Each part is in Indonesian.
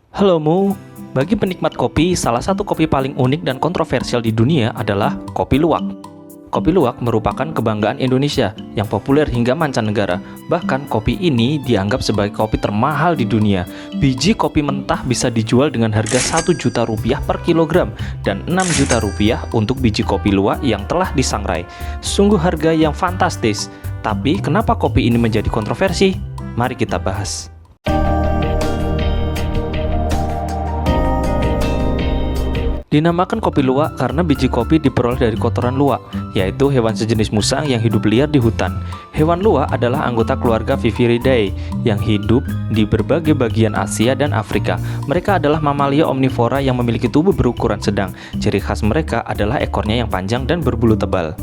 Halo Mu, bagi penikmat kopi, salah satu kopi paling unik dan kontroversial di dunia adalah kopi luwak. Kopi luwak merupakan kebanggaan Indonesia yang populer hingga mancanegara. Bahkan kopi ini dianggap sebagai kopi termahal di dunia. Biji kopi mentah bisa dijual dengan harga 1 juta rupiah per kilogram dan 6 juta rupiah untuk biji kopi luwak yang telah disangrai. Sungguh harga yang fantastis. Tapi kenapa kopi ini menjadi kontroversi? Mari kita bahas. Dinamakan kopi luwak karena biji kopi diperoleh dari kotoran luwak, yaitu hewan sejenis musang yang hidup liar di hutan. Hewan luwak adalah anggota keluarga Viverridae yang hidup di berbagai bagian Asia dan Afrika. Mereka adalah mamalia omnivora yang memiliki tubuh berukuran sedang. Ciri khas mereka adalah ekornya yang panjang dan berbulu tebal.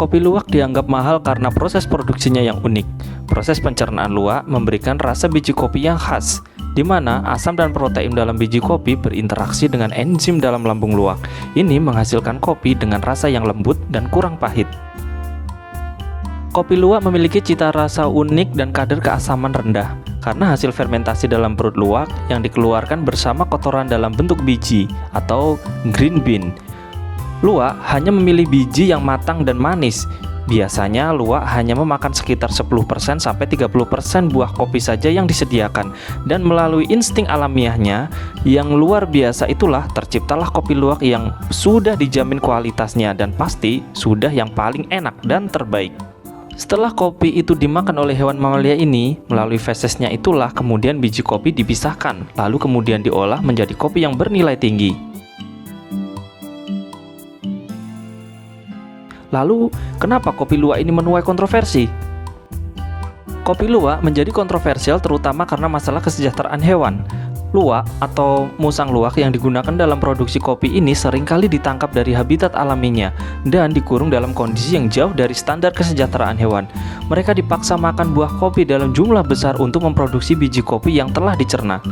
Kopi luwak dianggap mahal karena proses produksinya yang unik. Proses pencernaan luwak memberikan rasa biji kopi yang khas, di mana asam dan protein dalam biji kopi berinteraksi dengan enzim dalam lambung luwak. Ini menghasilkan kopi dengan rasa yang lembut dan kurang pahit. Kopi luwak memiliki cita rasa unik dan kadar keasaman rendah karena hasil fermentasi dalam perut luwak yang dikeluarkan bersama kotoran dalam bentuk biji atau green bean. Luwak hanya memilih biji yang matang dan manis. Biasanya luwak hanya memakan sekitar 10% sampai 30% buah kopi saja yang disediakan, dan melalui insting alamiahnya yang luar biasa itulah terciptalah kopi luwak yang sudah dijamin kualitasnya dan pasti sudah yang paling enak dan terbaik. Setelah kopi itu dimakan oleh hewan mamalia ini, melalui fesesnya itulah kemudian biji kopi dipisahkan, lalu kemudian diolah menjadi kopi yang bernilai tinggi. Lalu, kenapa kopi luwak ini menuai kontroversi? Kopi luwak menjadi kontroversial terutama karena masalah kesejahteraan hewan. Luwak atau musang luwak yang digunakan dalam produksi kopi ini seringkali ditangkap dari habitat alaminya dan dikurung dalam kondisi yang jauh dari standar kesejahteraan hewan. Mereka dipaksa makan buah kopi dalam jumlah besar untuk memproduksi biji kopi yang telah dicerna,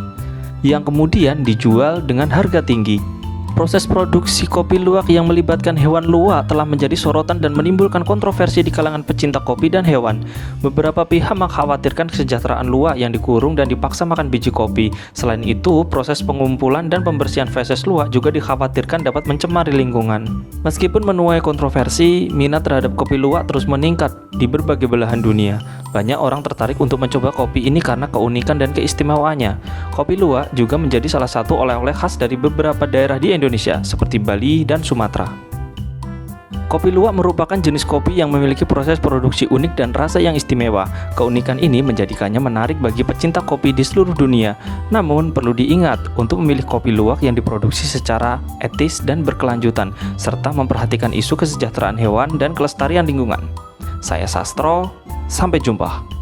yang kemudian dijual dengan harga tinggi. Proses produksi kopi luwak yang melibatkan hewan luwak telah menjadi sorotan dan menimbulkan kontroversi di kalangan pecinta kopi dan hewan. Beberapa pihak mengkhawatirkan kesejahteraan luwak yang dikurung dan dipaksa makan biji kopi. Selain itu, proses pengumpulan dan pembersihan feses luwak juga dikhawatirkan dapat mencemari lingkungan. Meskipun menuai kontroversi, minat terhadap kopi luwak terus meningkat di berbagai belahan dunia. Banyak orang tertarik untuk mencoba kopi ini karena keunikan dan keistimewaannya. Kopi luwak juga menjadi salah satu oleh-oleh khas dari beberapa daerah di Indonesia, seperti Bali dan Sumatera. Kopi luwak merupakan jenis kopi yang memiliki proses produksi unik dan rasa yang istimewa. Keunikan ini menjadikannya menarik bagi pecinta kopi di seluruh dunia. Namun, perlu diingat untuk memilih kopi luwak yang diproduksi secara etis dan berkelanjutan, serta memperhatikan isu kesejahteraan hewan dan kelestarian lingkungan. Saya Sastro, sampai jumpa.